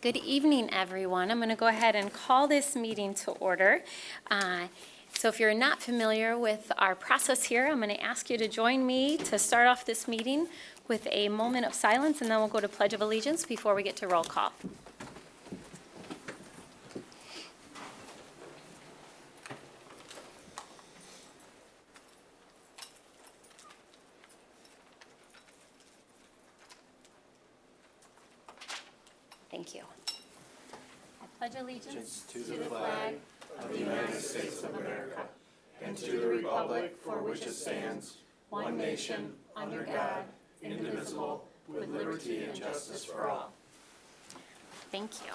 Good evening, everyone. I'm going to go ahead and call this meeting to order. So if you're not familiar with our process here, I'm going to ask you to join me to start off this meeting with a moment of silence, and then we'll go to Pledge of Allegiance before we get to roll call. Thank you. I pledge allegiance to the flag of the United States of America and to the republic for which it stands, one nation, under God, indivisible, with liberty and justice for all. Thank you.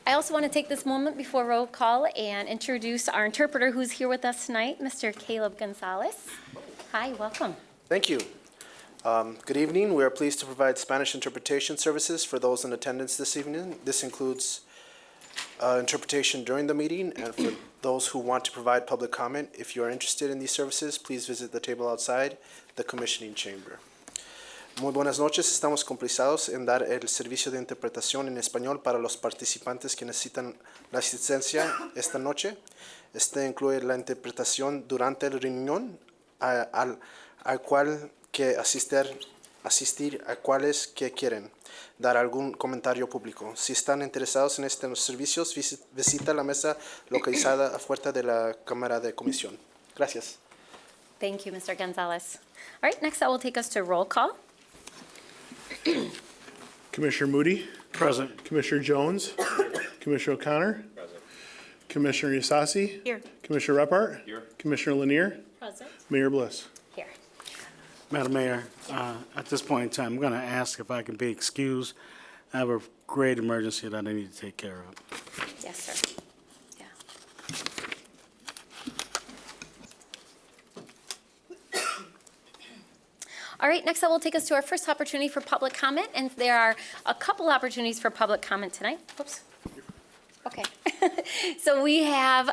I also want to take this moment before roll call and introduce our interpreter who's here with us tonight, Mr. Caleb Gonzalez. Hi, welcome. Thank you. Good evening. We are pleased to provide Spanish interpretation services for those in attendance this evening. This includes interpretation during the meeting, and for those who want to provide public comment. If you are interested in these services, please visit the table outside the commissioning chamber. Muy buenas noches. Estamos complacidos en dar el servicio de interpretación en español para los participantes que necesitan la asistencia esta noche. Este incluye la interpretación durante la reunión al cual que asistir a cuales que quieren dar algún comentario público. Si están interesados en estos servicios, visita la mesa localizada afuera de la Cámara de Comisión. Gracias. Thank you, Mr. Gonzalez. All right, next that will take us to roll call. Commissioner Moody? Present. Commissioner Jones? Commissioner O'Connor? Present. Commissioner Yasasi? Here. Commissioner Repart? Here. Commissioner Lanier? Present. Mayor Bliss? Here. Madam Mayor, at this point in time, I'm going to ask if I can be excused. I have a great emergency that I need to take care of. Yes, sir. Yeah. All right, next that will take us to our first opportunity for public comment, and there are a couple opportunities for public comment tonight. Whoops. Okay. So we have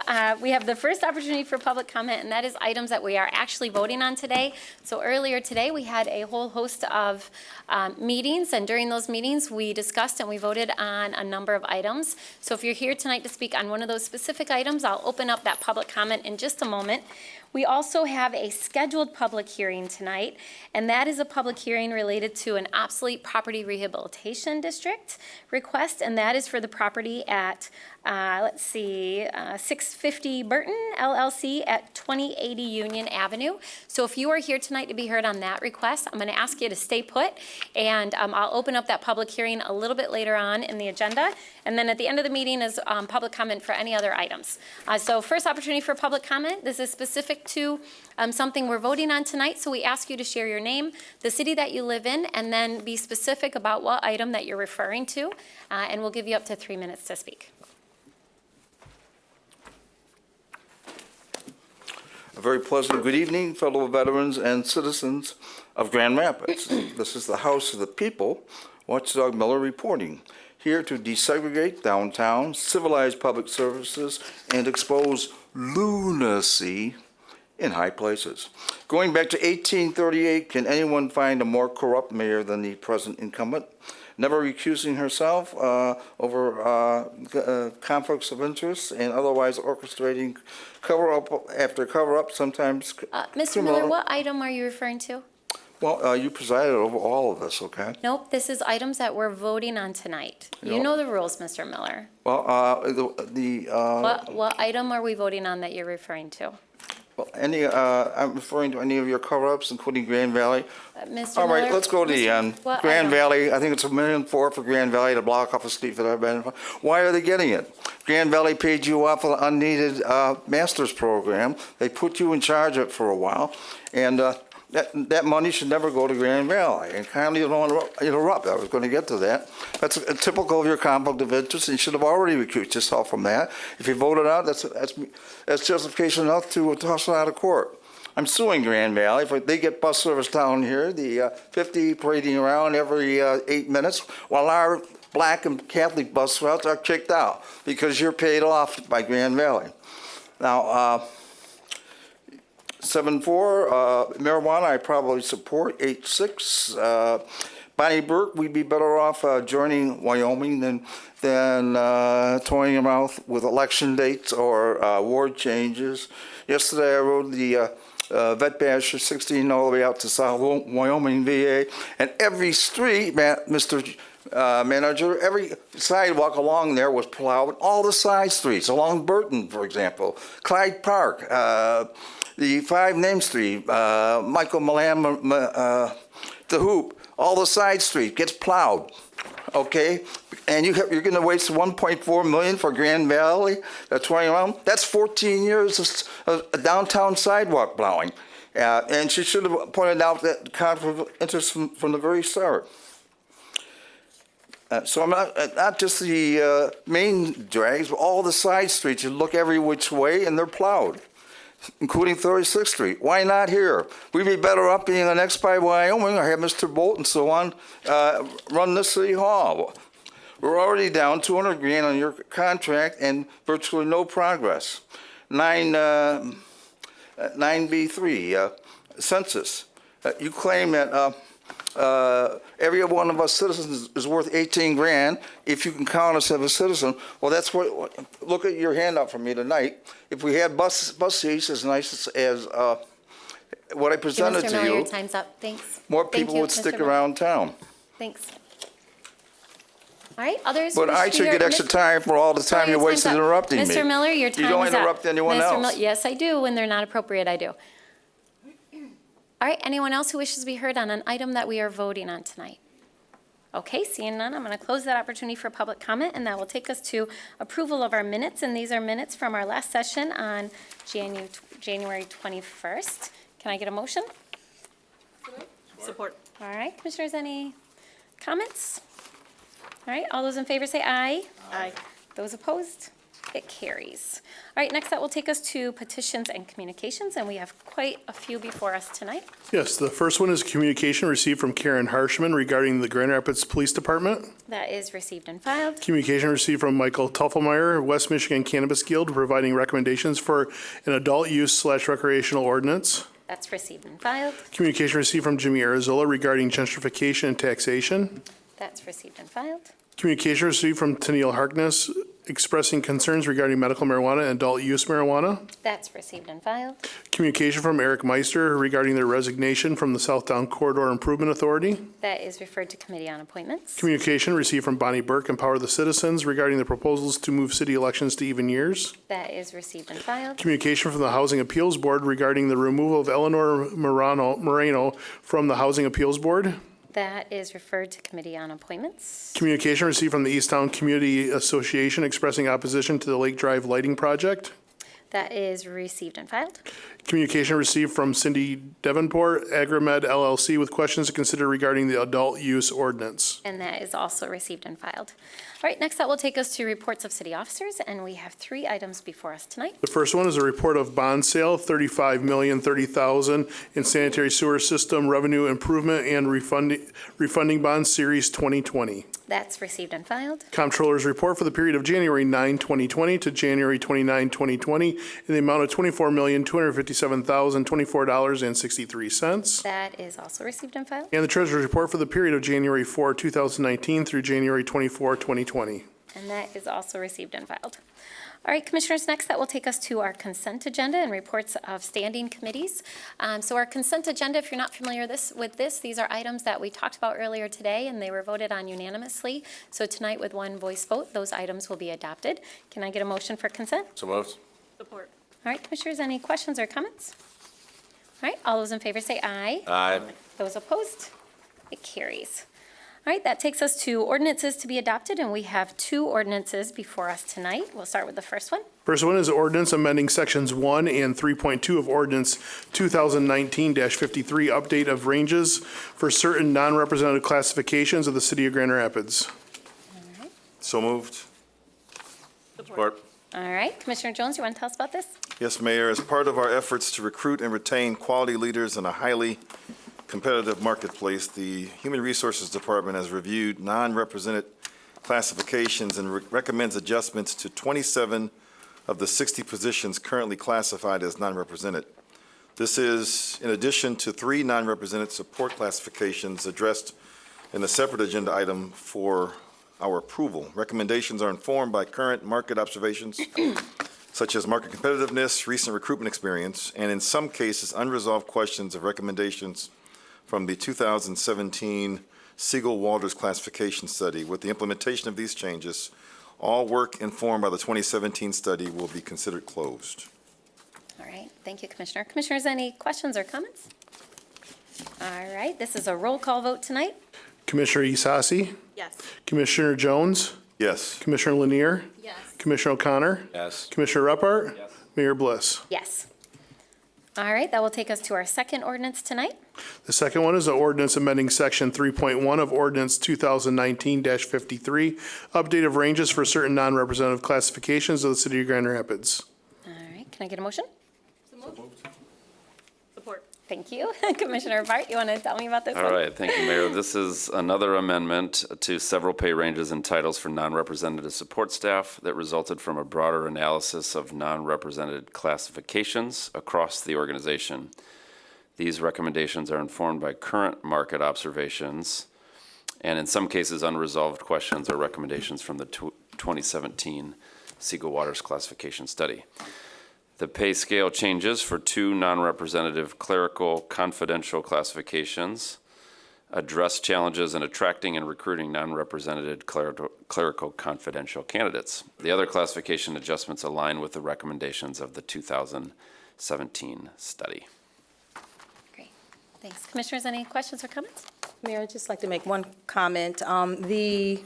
the first opportunity for public comment, and that is items that we are actually voting on today. So earlier today, we had a whole host of meetings, and during those meetings, we discussed and we voted on a number of items. So if you're here tonight to speak on one of those specific items, I'll open up that public comment in just a moment. We also have a scheduled public hearing tonight, and that is a public hearing related to an obsolete property rehabilitation district request, and that is for the property at, 650 Burton LLC at 2080 Union Avenue. So if you are here tonight to be heard on that request, I'm going to ask you to stay put, and I'll open up that public hearing a little bit later on in the agenda, and then at the end of the meeting is public comment for any other items. So first opportunity for public comment. This is specific to something we're voting on tonight, so we ask you to share your name, the city that you live in, and then be specific about what item that you're referring to, and we'll give you up to 3 minutes to speak. A very pleasant good evening, fellow veterans and citizens of Grand Rapids. This is the House of the People, Watchdog Miller reporting, here to desegregate downtown, civilize public services, and expose lunacy in high places. Going back to 1838, can anyone find a more corrupt mayor than the present incumbent? Never recusing herself over conflicts of interest and otherwise orchestrating cover-up after cover-up, sometimes Mr. Miller, what item are you referring to? Well, you presided over all of this, okay? Nope, this is items that we're voting on tonight. You Nope. know the rules, Mr. Miller. Well, What item are we voting on that you're referring to? well, I'm referring to any of your cover-ups, including Grand Valley. Mr. All right, Miller, let's go to the end. what Grand item? Valley, I think it's $1.4 million for Grand Valley to block off a street for their benefit. Why are they getting it? Grand Valley paid you off an unneeded master's program. They put you in charge of it for a while, and that money should never go to Grand Valley. And kindly don't interrupt. I was going to get to that. That's typical of your conflict of interest, and you should have already recused yourself from that. If you voted out, that's justification enough to toss it out of court. I'm suing Grand Valley. If they get bus service down here, the 50 parading around every 8 minutes, while our black and Catholic bus routes are kicked out because you're paid off by Grand Valley. Now, 7.4, marijuana I probably support. 8.6, Bonnie Burke, we'd be better off joining Wyoming than toying around with election dates or ward changes. Yesterday, I rode the Vet Badger 16 all the way out to South Wyoming VA, and every street, Mr. Manager, every sidewalk along there was plowed. All the side streets along Burton, for example, Clyde Park, the 5 Name Street, Michael Milan, the Hoop, all the side street gets plowed, okay? And you're going to waste $1.4 million for Grand Valley, touring around. That's 14 years of downtown sidewalk plowing. And she should have pointed out that conflict of interest from the very start. So I'm not just the main drags, but all the side streets. You look every which way, and they're plowed, including 36th Street. Why not here? We'd be better off being annexed by Wyoming or have Mr. Bolt and so on run the city hall. We're already down $200,000 on your contract and virtually no progress. 9B3, census. You claim that every one of us citizens is worth $18,000 if you can count us as a citizen. Well, that's what. Look at your handout from me tonight. If we had bus seats as nice as what I presented Mr. to Miller, you, your time's up. Thanks. more Thank people you, would Mr. stick Miller. around town. Thanks. All right, others? But wish I to should hear- get extra time for all the time Your you wasted time's up. interrupting me. Mr. Miller, your time is You up. don't interrupt anyone Mr. else. Yes, I do, when they're not appropriate, I do. All right, anyone else who wishes to be heard on an item that we are voting on tonight? Okay, seeing none, I'm going to close that opportunity for public comment, and that will take us to approval of our minutes, and these are minutes from our last session on January 21st. Can I get a motion? Support. All right, commissioners, any comments? All right, all those in favor say aye. Aye. Those opposed? It carries. All right, next that will take us to petitions and communications, and we have quite a few before us tonight. Yes, the first one is communication received from Karen Harshman regarding the Grand Rapids Police Department. That is received and filed. Communication received from Michael Tuffelmeyer, West Michigan Cannabis Guild, providing recommendations for an adult use/recreational ordinance. That's received and filed. Communication received from Jimmy Arizola regarding gentrification and taxation. That's received and filed. Communication received from Tennille Harkness expressing concerns regarding medical marijuana and adult use marijuana. That's received and filed. Communication from Eric Meister regarding their resignation from the Southdown Corridor Improvement Authority. That is referred to Committee on Appointments. Communication received from Bonnie Burke, Empower the Citizens, regarding the proposals to move city elections to even years. That is received and filed. Communication from the Housing Appeals Board regarding the removal of Eleanor Moreno from the Housing Appeals Board. That is referred to Committee on Appointments. Communication received from the Easttown Community Association expressing opposition to the Lake Drive Lighting Project. That is received and filed. Communication received from Cindy Davenport, Agromed LLC, with questions to consider regarding the adult use ordinance. And that is also received and filed. All right, next that will take us to reports of city officers, and we have 3 items before us tonight. The first one is a report of bond sale, $35,030,000 in sanitary sewer system revenue improvement and refunding bonds, Series 2020. That's received and filed. Comptroller's report for the period of January 9, 2020 to January 29, 2020, in the amount of $24,257,024.63. That is also received and filed. And the treasurer's report for the period of January 4, 2019 through January 24, 2020. And that is also received and filed. All right, Commissioners, next that will take us to our consent agenda and reports of standing committees. So our consent agenda, if you're not familiar with this, these are items that we talked about earlier today, and they were voted on unanimously. So tonight, with one voice vote, those items will be adopted. Can I get a motion for consent? So moved. Support. All right, Commissioners, any questions or comments? All right, all those in favor say aye. Aye. Those opposed? It carries. All right, that takes us to ordinances to be adopted, and we have 2 ordinances before us tonight. We'll start with the first one. First one is ordinance amending sections 1 and 3.2 of ordinance 2019-53, update of ranges for certain non-represented classifications of the city of Grand Rapids. So moved. Support. All right, Commissioner Jones, you want to tell us about this? Yes, Mayor. As part of our efforts to recruit and retain quality leaders in a highly competitive marketplace, the Human Resources Department has reviewed non-represented classifications and recommends adjustments to 27 of the 60 positions currently classified as non-represented. This is in addition to 3 non-represented support classifications addressed in a separate agenda item for our approval. Recommendations are informed by current market observations, such as market competitiveness, recent recruitment experience, and in some cases, unresolved questions of recommendations from the 2017 Siegel Walters classification study. With the implementation of these changes, all work informed by the 2017 study will be considered closed. All right, thank you, Commissioner. Commissioners, any questions or comments? All right, this is a roll call vote tonight. Commissioner Isasi? Yes. Commissioner Jones? Yes. Commissioner Lanier? Yes. Commissioner O'Connor? Yes. Commissioner Repart? Yes. Mayor Bliss. Yes. All right, that will take us to our second ordinance tonight. The second one is an ordinance amending Section 3.1 of Ordinance 2019-53, update of ranges for certain non-representative classifications of the city of Grand Rapids. All right, can I get a motion? Support. Thank you. Commissioner Bart, you want to tell me about this one? All right, thank you, Mayor. This is another amendment to several pay ranges and titles for non-representative support staff that resulted from a broader analysis of non-represented classifications across the organization. These recommendations are informed by current market observations and in some cases unresolved questions or recommendations from the 2017 Siegel Waters classification study. The pay scale changes for two non-representative clerical confidential classifications address challenges in attracting and recruiting non-represented clerical confidential candidates. The other classification adjustments align with the recommendations of the 2017 study. Great, thanks. Commissioners, any questions or comments? Mayor, I'd just like to make one comment. The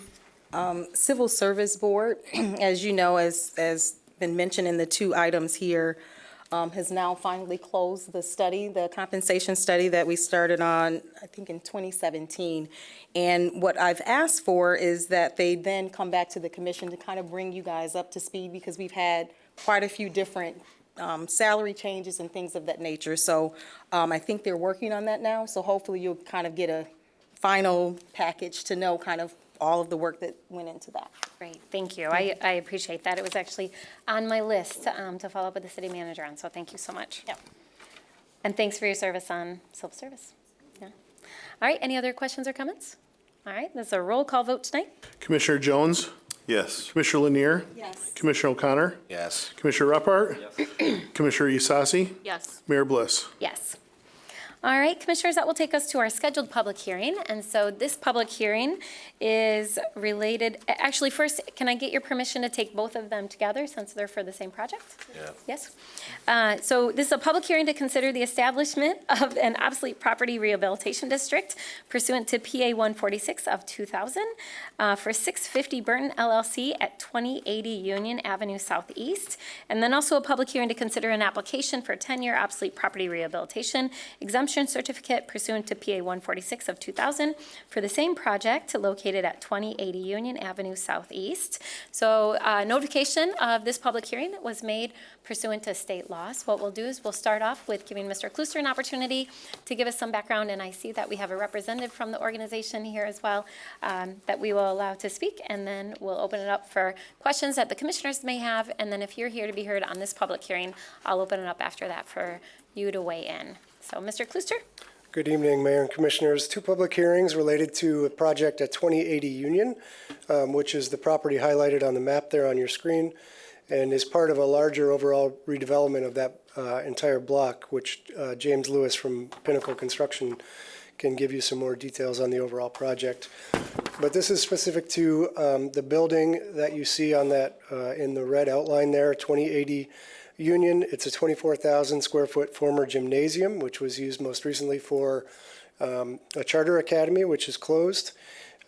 Civil Service Board, as you know, as been mentioned in the two items here, has now finally closed the study, the compensation study that we started on, I think, in 2017. And what I've asked for is that they then come back to the commission to kind of bring you guys up to speed, because we've had quite a few different salary changes and things of that nature. So I think they're working on that now. So hopefully you'll kind of get a final package to know kind of all of the work that went into that. Great, thank you. I appreciate that. It was actually on my list to follow up with the city manager on, so thank you so much. Yep. And thanks for your service on civil service. Yeah. All right, any other questions or comments? All right, this is a roll call vote tonight. Commissioner Jones? Yes. Commissioner Lanier? Yes. Commissioner O'Connor? Yes. Commissioner Repart? Yes. Commissioner Isasi? Yes. Mayor Bliss. Yes. All right, Commissioners, that will take us to our scheduled public hearing. And so this public hearing is related, actually, first, can I get your permission to take both of them together since they're for the same project? Yeah. Yes? So this is a public hearing to consider the establishment of an obsolete property rehabilitation district pursuant to PA 146 of 2000 for 650 Burton LLC at 2080 Union Avenue Southeast. And then also a public hearing to consider an application for 10-year obsolete property rehabilitation exemption certificate pursuant to PA 146 of 2000 for the same project located at 2080 Union Avenue Southeast. So notification of this public hearing was made pursuant to state laws. What we'll do is we'll start off with giving Mr. Klooster an opportunity to give us some background, and I see that we have a representative from the organization here as well that we will allow to speak, and then we'll open it up for questions that the commissioners may have, and then if you're here to be heard on this public hearing, I'll open it up after that for you to weigh in. So, Mr. Klooster? Good evening, Mayor and Commissioners. Two public hearings related to a project at 2080 Union, which is the property highlighted on the map there on your screen, and is part of a larger overall redevelopment of that entire block, which James Lewis from Pinnacle Construction can give you some more details on the overall project. But this is specific to the building that you see on that in the red outline there, 2080 Union. It's a 24,000 square foot former gymnasium, which was used most recently for a charter academy, which is closed.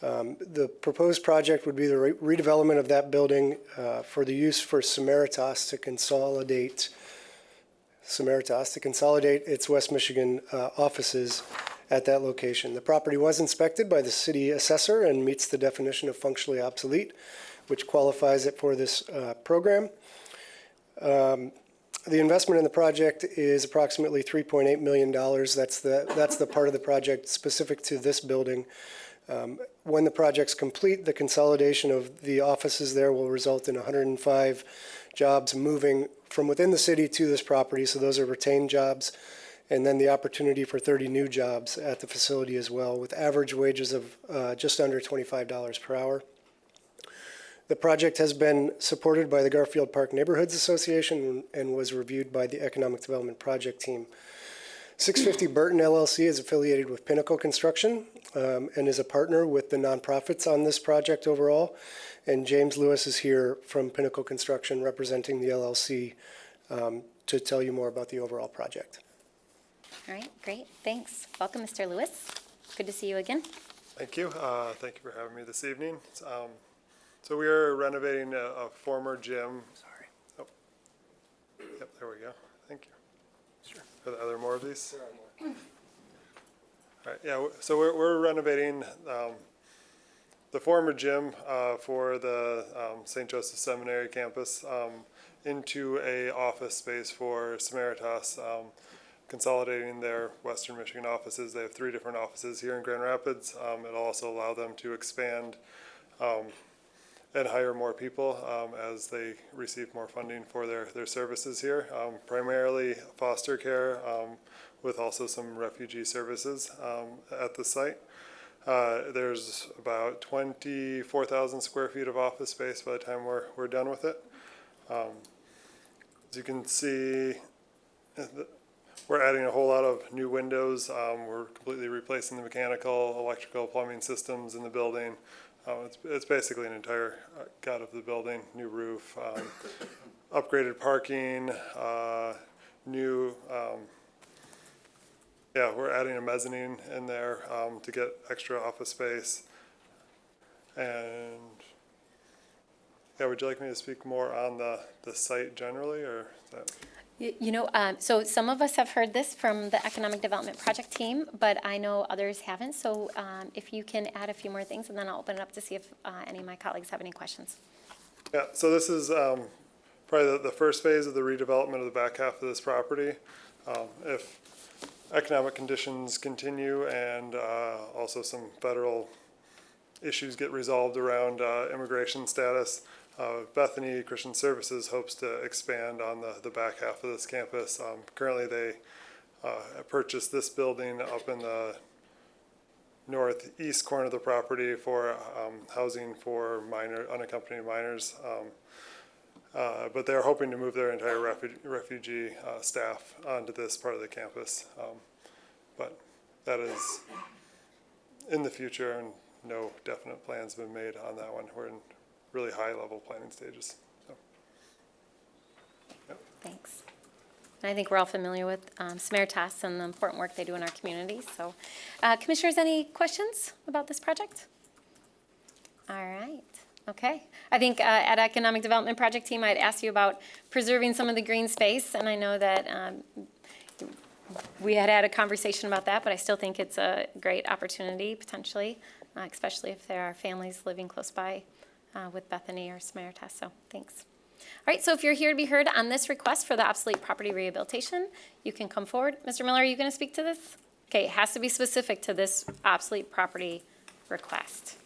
The proposed project would be the redevelopment of that building for the use for Samaritas to consolidate its West Michigan offices at that location. The property was inspected by the city assessor and meets the definition of functionally obsolete, which qualifies it for this program. The investment in the project is approximately $3.8 million. That's the part of the project specific to this building. When the project's complete, the consolidation of the offices there will result in 105 jobs moving from within the city to this property. So those are retained jobs. and then the opportunity for 30 new jobs at the facility as well, with average wages of just under $25 per hour. The project has been supported by the Garfield Park Neighborhoods Association and was reviewed by the Economic Development Project Team. 650 Burton LLC is affiliated with Pinnacle Construction and is a partner with the nonprofits on this project overall. And James Lewis is here from Pinnacle Construction representing the LLC to tell you more about the overall project. All right, great, thanks. Welcome, Mr. Lewis. Good to see you again. Thank you. Thank you for having me this evening. So we are renovating a former gym. Sorry. Oh. Yep, there we go. Thank you. Sure. Are there more of these? There are more. All right, yeah, so we're renovating the former gym for the St. Joseph Seminary campus into a office space for Samaritas, consolidating their Western Michigan offices. They have 3 different offices here in Grand Rapids. It'll also allow them to expand and hire more people as they receive more funding for their services here, primarily foster care with also some refugee services at the site. There's about 24,000 square feet of office space by the time we're done with it. As you can see, we're adding a whole lot of new windows. We're completely replacing the mechanical, electrical, plumbing systems in the building. It's basically an entire gut of the building, new roof, upgraded parking, new, we're adding a mezzanine in there to get extra office space. And yeah, would you like me to speak more on the site generally, or is that? So some of us have heard this from the Economic Development Project Team, but I know others haven't. So if you can add a few more things, and then I'll open it up to see if any of my colleagues have any questions. Yeah, so this is probably the first phase of the redevelopment of the back half of this property. If economic conditions continue and also some federal issues get resolved around immigration status, Bethany Christian Services hopes to expand on the back half of this campus. Currently, they purchased this building up in the northeast corner of the property for housing for unaccompanied minors. But they're hoping to move their entire refugee staff onto this part of the campus. But that is in the future, and no definite plans have been made on that one. We're in really high-level planning stages. So. Yep. Thanks. And I think we're all familiar with Samaritas and the important work they do in our community. So, commissioners, any questions about this project? All right. Okay. I think at Economic Development Project Team, I'd asked you about preserving some of the green space, and I know that we had a conversation about that, but I still think it's a great opportunity potentially, especially if there are families living close by with Bethany or Samaritas. So thanks. All right, so if you're here to be heard on this request for the obsolete property rehabilitation, you can come forward. Mr. Miller, are you going to speak to this? Okay, it has to be specific to this obsolete property request.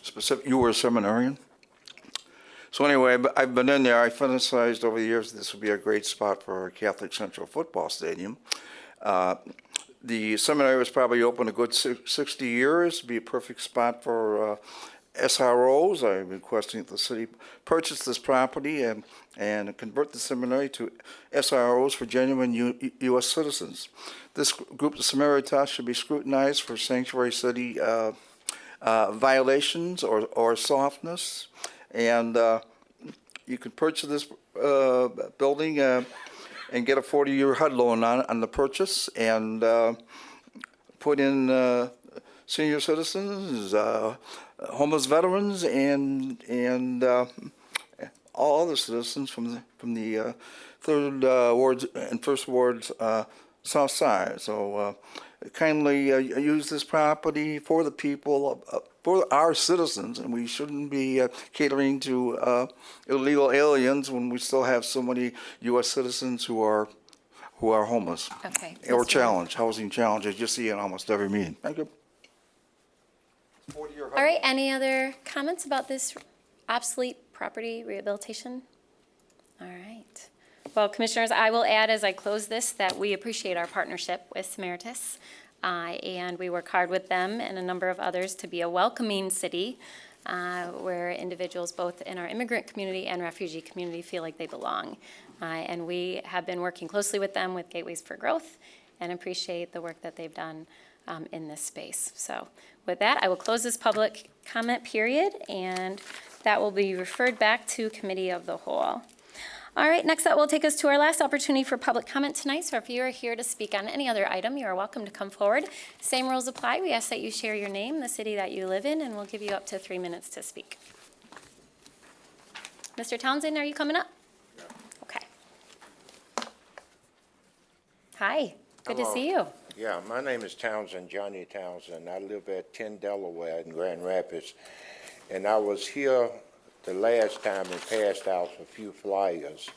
Specific, you were a seminarian? So anyway, I've been in there. I fantasized over the years this would be a great spot for a Catholic Central football stadium. The seminary was probably open a good 60 years. It'd be a perfect spot for SROs. I'm requesting that the city purchase this property and convert the seminary to SROs for genuine U.S. citizens. This group of Samaritas should be scrutinized for sanctuary city violations or softness. And you can purchase this building and get a 40-year HUD loan on the purchase and put in senior citizens, homeless veterans, and all other citizens from the third ward and first ward's south side. So kindly use this property for the people, for our citizens, and we shouldn't be catering to illegal aliens when we still have so many U.S. citizens who are homeless. Okay. Or challenged, housing challenges. You see it in almost every meeting. Thank you. All right, any other comments about this obsolete property rehabilitation? All right. Well, Commissioners, I will add as I close this that we appreciate our partnership with Samaritas, and we work hard with them and a number of others to be a welcoming city where individuals both in our immigrant community and refugee community feel like they belong. And we have been working closely with them with Gateways for Growth and appreciate the work that they've done in this space. So with that, I will close this public comment period, and that will be referred back to Committee of the Whole. All right, next up will take us to our last opportunity for public comment tonight. So if you are here to speak on any other item, you are welcome to come forward. Same rules apply. We ask that you share your name, the city that you live in, and we'll give you up to 3 minutes to speak. Mr. Townsend, are you coming up? No. Okay. Hi, good to see you. Yeah, my name is Townsend, Johnny Townsend. I live at 10 Delaware in Grand Rapids. And I was here the last time and passed out a few flyers.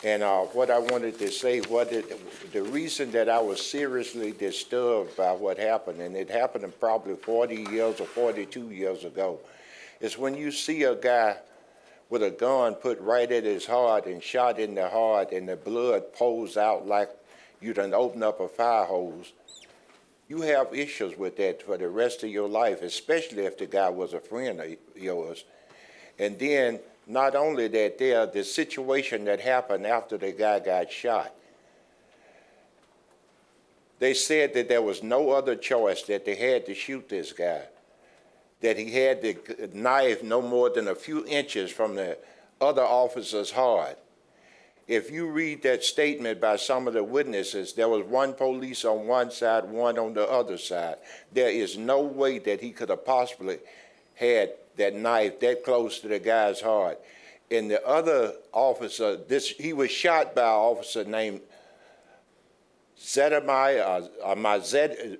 And what I wanted to say, the reason that I was seriously disturbed by what happened, and it happened probably 40 years or 42 years ago, is when you see a guy with a gun put right at his heart and shot in the heart and the blood pours out like you done open up a fire hose. You have issues with that for the rest of your life, especially if the guy was a friend of yours. And then, not only that, the situation that happened after the guy got shot. They said that there was no other choice, that they had to shoot this guy, that he had the knife no more than a few inches from the other officer's heart. If you read that statement by some of the witnesses, there was one police on one side, one on the other side. There is no way that he could have possibly had that knife that close to the guy's heart. And the other officer, he was shot by an officer named Zedemiah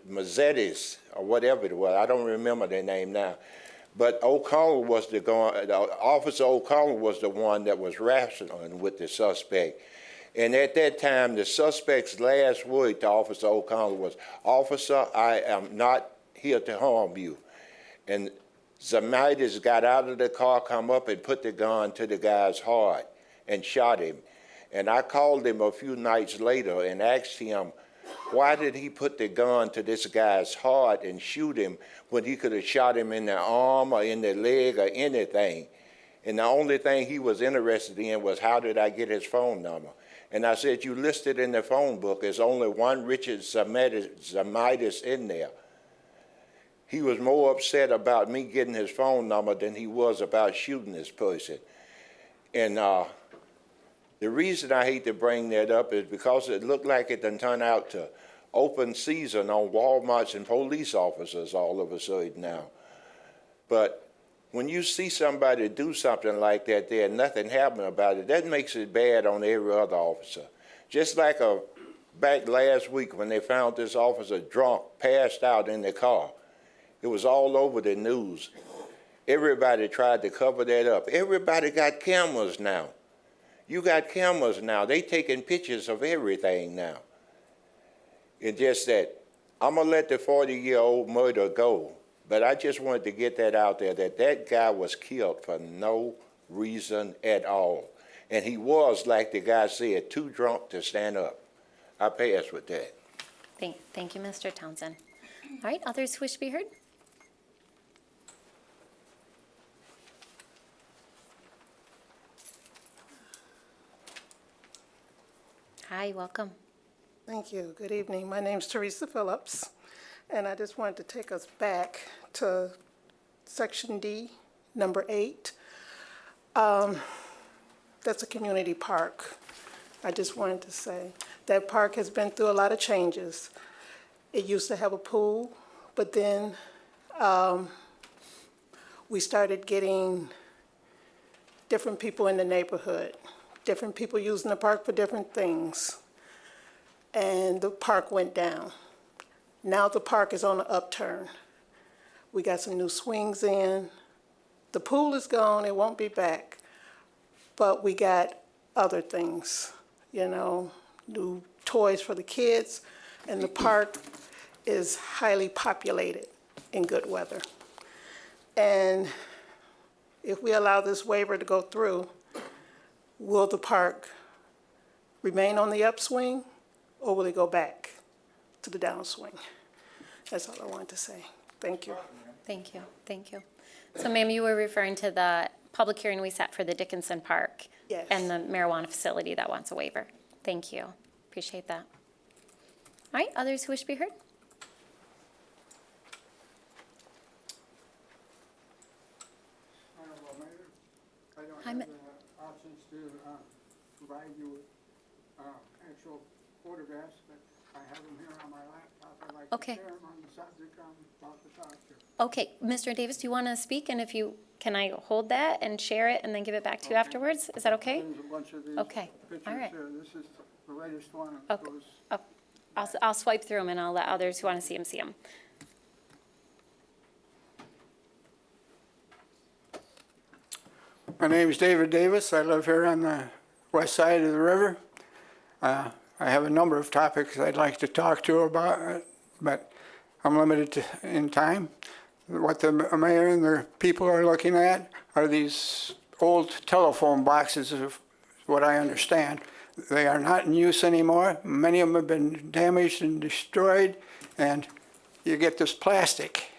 Mazetis, or whatever it was. I don't remember their name now. But O'Connell was Officer O'Connell was the one that was wrestling with the suspect. And at that time, the suspect's last word to Officer O'Connell was, "Officer, I am not here to harm you." And Zamitis got out of the car, come up and put the gun to the guy's heart and shot him. And I called him a few nights later and asked him, why did he put the gun to this guy's heart and shoot him when he could have shot him in the arm or in the leg or anything? And the only thing he was interested in was, how did I get his phone number? And I said, you listed in the phone book, there's only one Richard Zamitis in there. He was more upset about me getting his phone number than he was about shooting this person. And the reason I hate to bring that up is because it looked like it done turned out to open season on Walmarts and police officers all of a sudden now. But when you see somebody do something like that there and nothing happen about it, that makes it bad on every other officer. Just like back last week when they found this officer drunk, passed out in the car. It was all over the news. Everybody tried to cover that up. Everybody got cameras now. You got cameras now. They taking pictures of everything now. It's just that I'm going to let the 40-year-old murder go, but I just wanted to get that out there, that guy was killed for no reason at all. And he was, like the guy said, too drunk to stand up. I pass with that. Thank you, Mr. Townsend. All right, others who wish to be heard? Hi, welcome. Thank you. Good evening. My name's Teresa Phillips, and I just wanted to take us back to Section D, number 8. That's a community park. I just wanted to say that park has been through a lot of changes. It used to have a pool, but then we started getting different people in the neighborhood, different people using the park for different things. And the park went down. Now the park is on an upturn. We got some new swings in. The pool is gone, it won't be back. But we got other things, new toys for the kids, and the park is highly populated in good weather. And if we allow this waiver to go through, will the park remain on the upswing, or will they go back to the downswing? That's all I wanted to say. Thank you. Thank you, thank you. So ma'am, you were referring to the public hearing we set for the Dickinson Park Yes. and the marijuana facility that wants a waiver. Thank you, appreciate that. All right, others who wish to be heard? Honorable Mayor, I don't Hi, have Ma- the options to provide you with actual photographs, but I have them here on my laptop. I'd like Okay. to share them on the subject I'm about to talk to. Okay, Mr. Davis, do you want to speak? And if you, can I hold that and share it and then give it back to you afterwards? Is that okay? There's a bunch of these Okay, pictures all right. here. This is the latest one. It Okay. goes I'll swipe through them and I'll let others who want to see them. My name is David Davis. I live here on the west side of the river. I have a number of topics I'd like to talk to about, but I'm limited in time. What the mayor and the people are looking at are these old telephone boxes, of what I understand. They are not in use anymore. Many of them have been damaged and destroyed, and you get this plastic.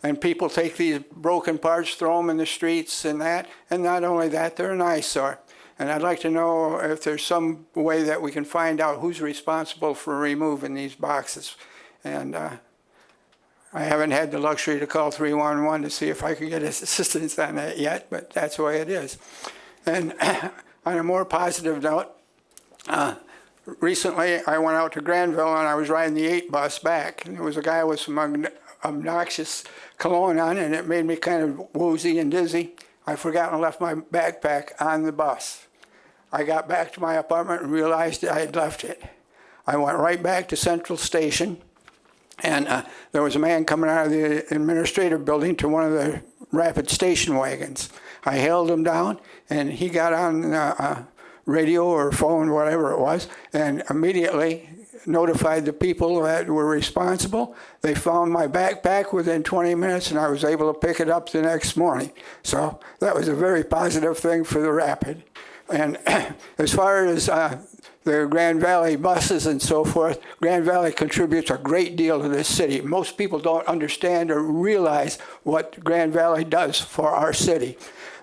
And people take these broken parts, throw them in the streets and that. And not only that, they're an eyesore. And I'd like to know if there's some way that we can find out who's responsible for removing these boxes. And I haven't had the luxury to call 311 to see if I could get assistance on that yet, but that's the way it is. And on a more positive note, recently I went out to Granville and I was riding the 8 bus back. And there was a guy with some obnoxious cologne on, and it made me kind of woozy and dizzy. I forgot and left my backpack on the bus. I got back to my apartment and realized I had left it. I went right back to Central Station, and there was a man coming out of the administrative building to one of the rapid station wagons. I hailed him down, and he got on radio or phone, whatever it was, and immediately notified the people that were responsible. They found my backpack within 20 minutes, and I was able to pick it up the next morning. So that was a very positive thing for the Rapid. And as far as the Grand Valley buses and so forth, Grand Valley contributes a great deal to this city. Most people don't understand or realize what Grand Valley does for our city.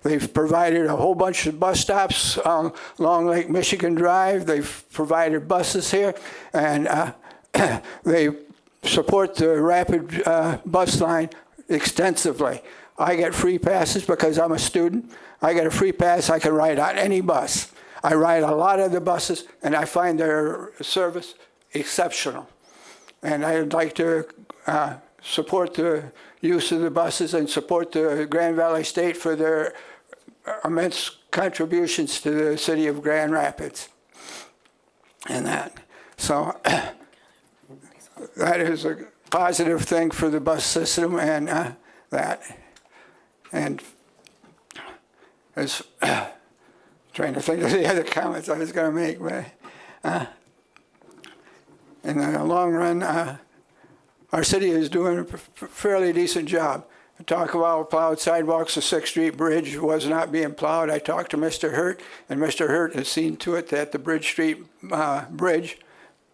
They've provided a whole bunch of bus stops on Long Lake Michigan Drive. They've provided buses here, and they support the Rapid bus line extensively. I get free passes because I'm a student. I get a free pass. I can ride on any bus. I ride a lot of the buses, and I find their service exceptional. And I'd like to support the use of the buses and support the Grand Valley State for their immense contributions to the city of Grand Rapids and that. So that is a positive thing for the bus system and that. And as trying to think of the other comments I was going to make, but in the long run, our city is doing a fairly decent job. I talk about plowed sidewalks. The 6th Street Bridge was not being plowed. I talked to Mr. Hurt, and Mr. Hurt has seen to it that the Bridge Street Bridge,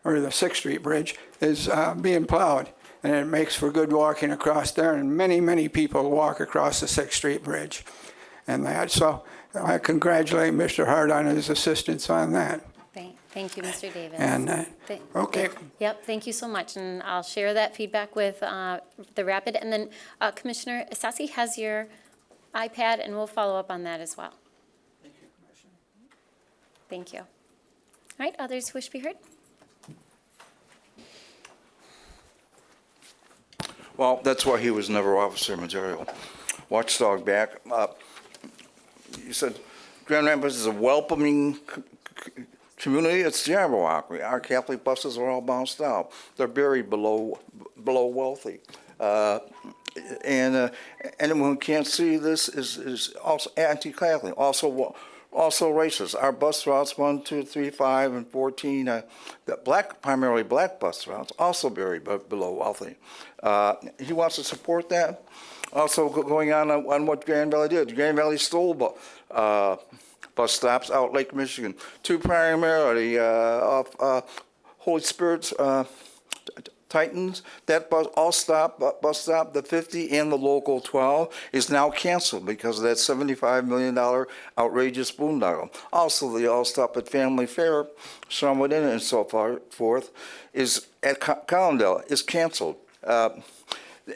or the 6th Street Bridge, is being plowed. And it makes for good walking across there, and many, many people walk across the 6th Street Bridge. And that, so I congratulate Mr. Hart on his assistance on that. Thank you, Mr. Davis. And, okay. Yep, thank you so much, and I'll share that feedback with the Rapid. And then Commissioner Isasi has your iPad, and we'll follow up on that as well. Thank you, Commissioner. Thank you. All right, others who wish to be heard? Well, that's why he was never officer material. Watchdog back. You said Grand Rapids is a welcoming community. It's Jabberwocky. Our Catholic buses are all bounced out. They're buried below wealthy. And anyone who can't see this is also anti-Catholic, also racist. Our bus routes 1, 2, 3, 5, and 14, the primarily black bus routes, also buried below wealthy. He wants to support that. Also going on what Grand Valley did. Grand Valley stole bus stops out Lake Michigan. Two primarily off Holy Spirit's Titans. That bus stop, the 50 and the local 12, is now canceled because of that $75 million outrageous boondoggle. Also, the all stop at Family Fair, Summerwood Inn, and so forth, is at Collindale is canceled.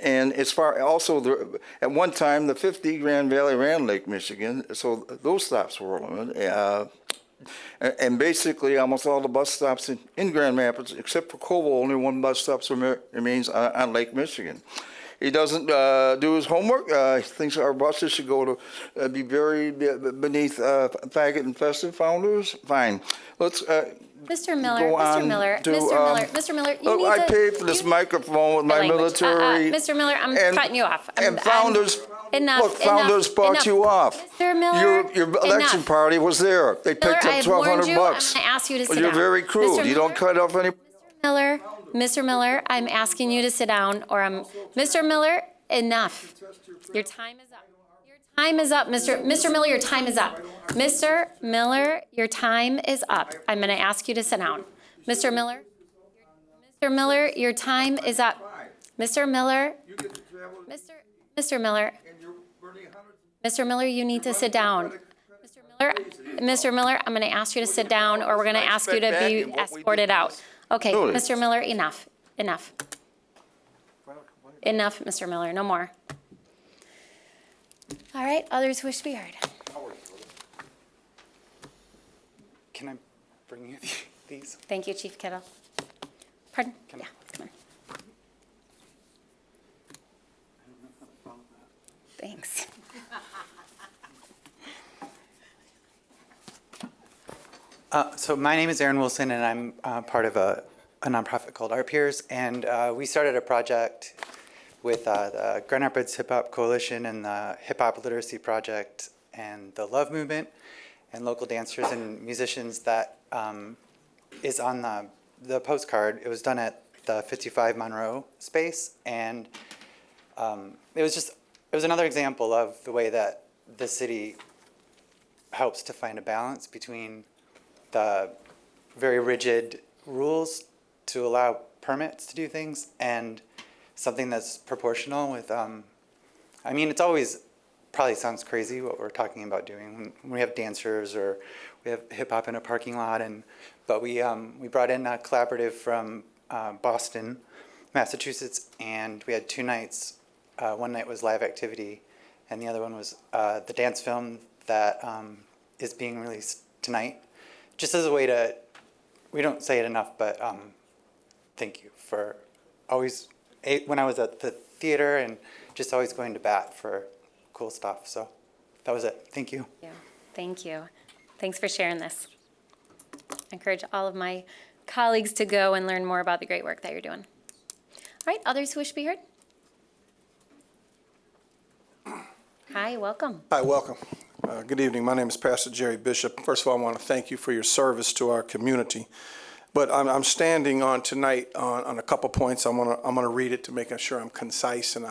And as far also, at one time, the 50 Grand Valley ran Lake Michigan, so those stops were limited. And basically, almost all the bus stops in Grand Rapids, except for Koval, only one bus stop remains on Lake Michigan. He doesn't do his homework. He thinks our buses should go to be buried beneath faggot-infested founders. Fine. Let's Mr. Miller, go on Mr. Miller, you look, need I to. paid for this microphone with my language. military. Mr. Miller, I'm cutting you off. And founders, enough, look, founders enough, bought enough. you off. Mr. Miller, Your election enough. party was there. They Miller, picked I up have warned $1,200 you. bucks. I'm going to ask you to sit You're down. very crude. Mr. You don't cut off any. Mr. Miller, I'm asking you to sit down, or Mr. Miller, enough. Your time is up. Your time is up, Mr. Miller. Your time is up. Mr. Miller, your time is up. I'm going to ask you to sit down. Mr. Miller, your time is up. Mr. Miller, Mr. Miller, you need to sit down. Mr. Miller, I'm going to ask you to sit down, or we're going to ask you to be escorted out. Okay, Mr. Miller, enough. Enough, Mr. Miller, no more. All right, others wish to be heard. Can I bring you these? Thank you, Chief Kittle. Pardon? Yeah, come on. Thanks. So my name is Aaron Wilson, and I'm part of a nonprofit called Our Peers, and we started a project with the Grand Rapids Hip Hop Coalition and the Hip Hop Literacy Project and the Love Movement and local dancers and musicians that is on the postcard. It was done at the 55 Monroe space, and it was another example of the way that the city helps to find a balance between the very rigid rules to allow permits to do things and something that's proportional with, I mean, it's always, probably sounds crazy what we're talking about doing when we have dancers or we have hip hop in a parking lot, but we brought in a collaborative from Boston, Massachusetts, and we had 2 nights. One night was live activity, and the other one was the dance film that is being released tonight. Just as a way to, we don't say it enough, but thank you for always, when I was at the theater and just always going to bat for cool stuff. So that was it. Thank you. Yeah, thank you. Thanks for sharing this. I encourage all of my colleagues to go and learn more about the great work that you're doing. All right, others who wish to be heard? Hi, welcome. Hi, welcome. Good evening. My name is Pastor Jerry Bishop. First of all, I want to thank you for your service to our community. But I'm standing on tonight on a couple points. I'm gonna read it to make sure I'm concise and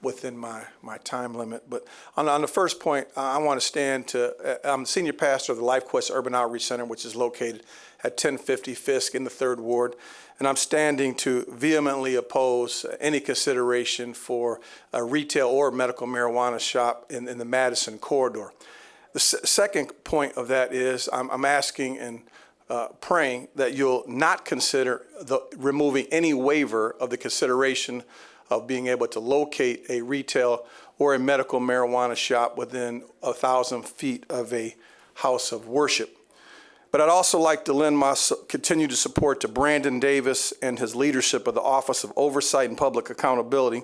within my time limit. But on the first point, I want to stand to. I'm the senior pastor of the LifeQuest Urban Outreach Center, which is located at 1050 Fisk in the 3rd Ward. And I'm standing to vehemently oppose any consideration for a retail or medical marijuana shop in the Madison corridor. The second point of that is I'm asking and praying that you'll not consider removing any waiver of the consideration of being able to locate a retail or a medical marijuana shop within 1,000 feet of a house of worship. But I'd also like to lend my continued support to Brandon Davis and his leadership of the Office of Oversight and Public Accountability.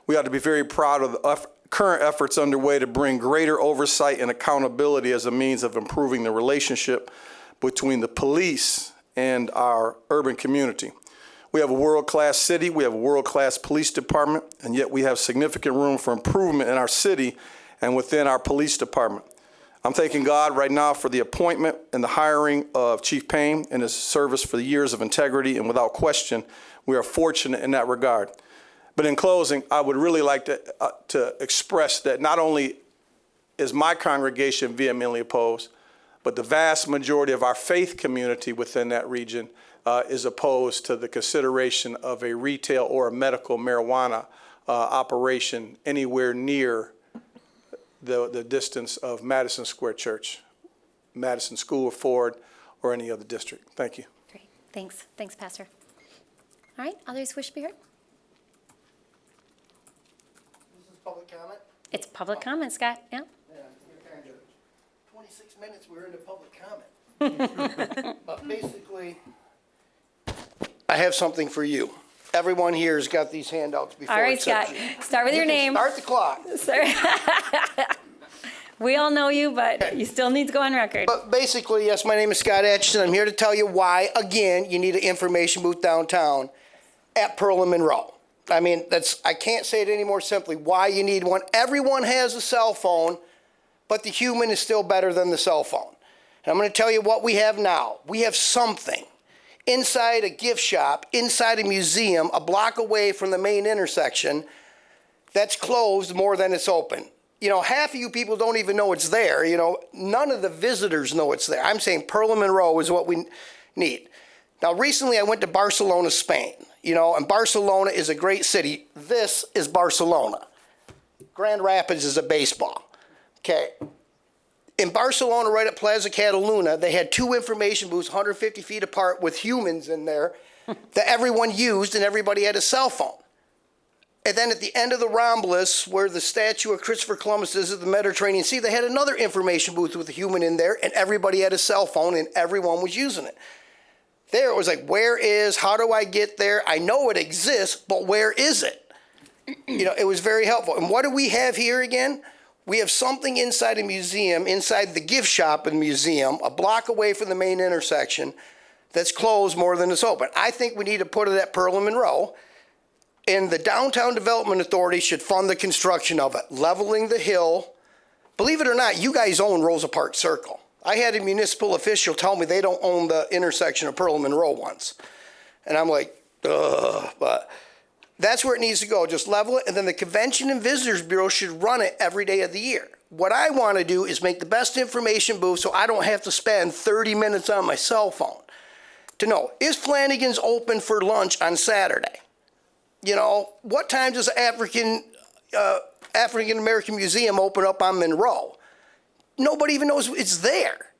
We ought to be very proud of the current efforts underway to bring greater oversight and accountability as a means of improving the relationship between the police and our urban community. We have a world-class city, we have a world-class police department, and yet we have significant room for improvement in our city and within our police department. I'm thanking God right now for the appointment and the hiring of Chief Payne and his service for the years of integrity, and without question, we are fortunate in that regard. But in closing, I would really like to express that not only is my congregation vehemently opposed, But the vast majority of our faith community within that region is opposed to the consideration of a retail or a medical marijuana operation anywhere near the distance of Madison Square Church, Madison School of Ford, or any other district. Thank you. Great, thanks. Thanks, Pastor. All right, others wish to be heard? This is public comment? It's public comment, Scott, yeah? Yeah, 26 minutes, we're into public comment. But basically, I have something for you. Everyone here has got these handouts before. All right, Scott, start with your name. Start the clock. Sorry. We all know you, but you still need to go on record. But basically, yes, my name is Scott Atchison. I'm here to tell you why, again, you need an information booth downtown at Pearl and Monroe. I mean, I can't say it any more simply, why you need one. Everyone has a cell phone, but the human is still better than the cell phone. And I'm going to tell you what we have now. We have something inside a gift shop, inside a museum, a block away from the main intersection, that's closed more than it's open. You know, half of you people don't even know it's there. You know, none of the visitors know it's there. I'm saying Pearl and Monroe is what we need. Now, recently I went to Barcelona, Spain. You know, and Barcelona is a great city. This is Barcelona. Grand Rapids is a baseball. Okay. In Barcelona, right at Plaza Cataluna, they had 2 information booths 150 feet apart with humans in there that everyone used, and everybody had a cell phone. And then at the end of the Ramblas, where the statue of Christopher Columbus is at the Mediterranean Sea, they had another information booth with a human in there, and everybody had a cell phone, and everyone was using it. There, it was like, how do I get there? I know it exists, but where is it? You know, it was very helpful. And what do we have here again? We have something inside a museum, inside the gift shop in the museum, a block away from the main intersection, that's closed more than it's open. I think we need to put it at Pearl and Monroe. And the Downtown Development Authority should fund the construction of it, leveling the hill. Believe it or not, you guys own Rosa Parks Circle. I had a municipal official tell me they don't own the intersection of Pearl and Monroe once. And I'm like, ugh, but that's where it needs to go. Just level it, and then the Convention and Visitors Bureau should run it every day of the year. What I want to do is make the best information booth so I don't have to spend 30 minutes on my cell phone to know, is Flanagan's open for lunch on Saturday? You know, what time does African American Museum open up on Monroe? Nobody even knows it's there.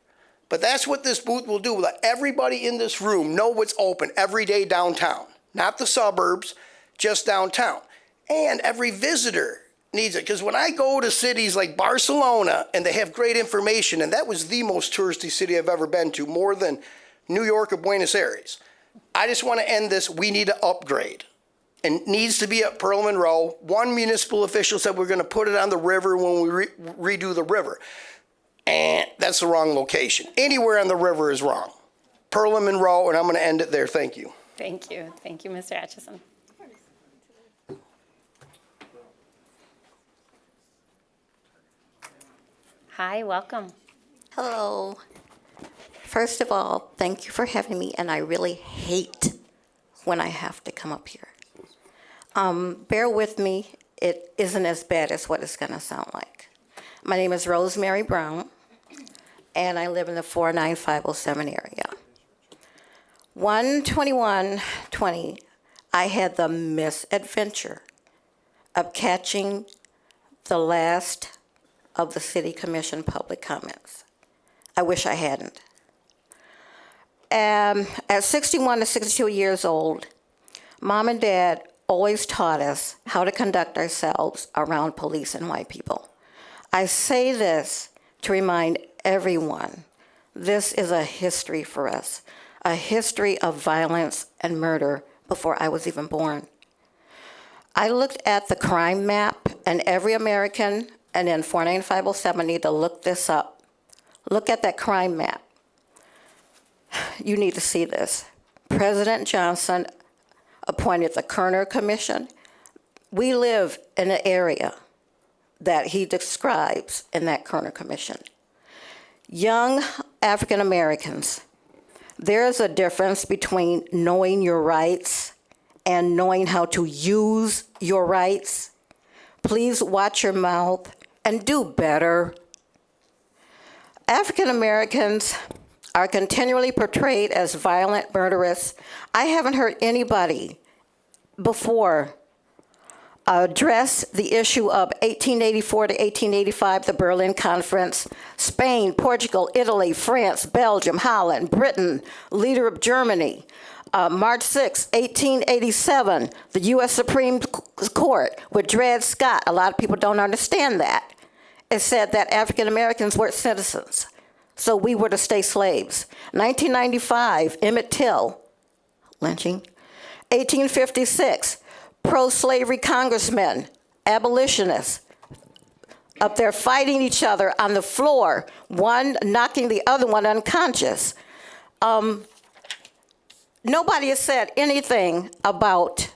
But that's what this booth will do. Let everybody in this room know what's open every day downtown. Not the suburbs, just downtown. And every visitor needs it. Because when I go to cities like Barcelona, and they have great information, and that was the most touristy city I've ever been to, more than New York or Buenos Aires. I just want to end this. We need to upgrade. And needs to be at Pearl Monroe. One municipal official said we're going to put it on the river when we redo the river. And that's the wrong location. Anywhere on the river is wrong. Pearl and Monroe, and I'm going to end it there. Thank you. Thank you. Thank you, Mr. Atchison. Hi, welcome. Hello. First of all, thank you for having me, and I really hate when I have to come up here. Bear with me, it isn't as bad as what it's going to sound like. My name is Rosemary Brown, and I live in the 49507 area. 1/21/20, I had the misadventure of catching the last of the City Commission public comments. I wish I hadn't. At 61 to 62 years old, Mom and Dad always taught us how to conduct ourselves around police and white people. I say this to remind everyone, this is a history for us, a history of violence and murder before I was even born. I looked at the crime map, and every American, and in 49507 need to look this up. Look at that crime map. You need to see this. President Johnson appointed the Kerner Commission. We live in an area that he describes in that Kerner Commission. Young African Americans, there is a difference between knowing your rights and knowing how to use your rights. Please watch your mouth and do better. African Americans are continually portrayed as violent, murderous. I haven't heard anybody before address the issue of 1884 to 1885, the Berlin Conference, Spain, Portugal, Italy, France, Belgium, Holland, Britain, leader of Germany. March 6, 1887, the U.S. Supreme Court with Dred Scott. A lot of people don't understand that. It said that African Americans weren't citizens, so we were to stay slaves. 1995, Emmett Till, lynching. 1856, pro-slavery congressmen, abolitionists, up there fighting each other on the floor, one knocking the other one unconscious. Nobody has said anything about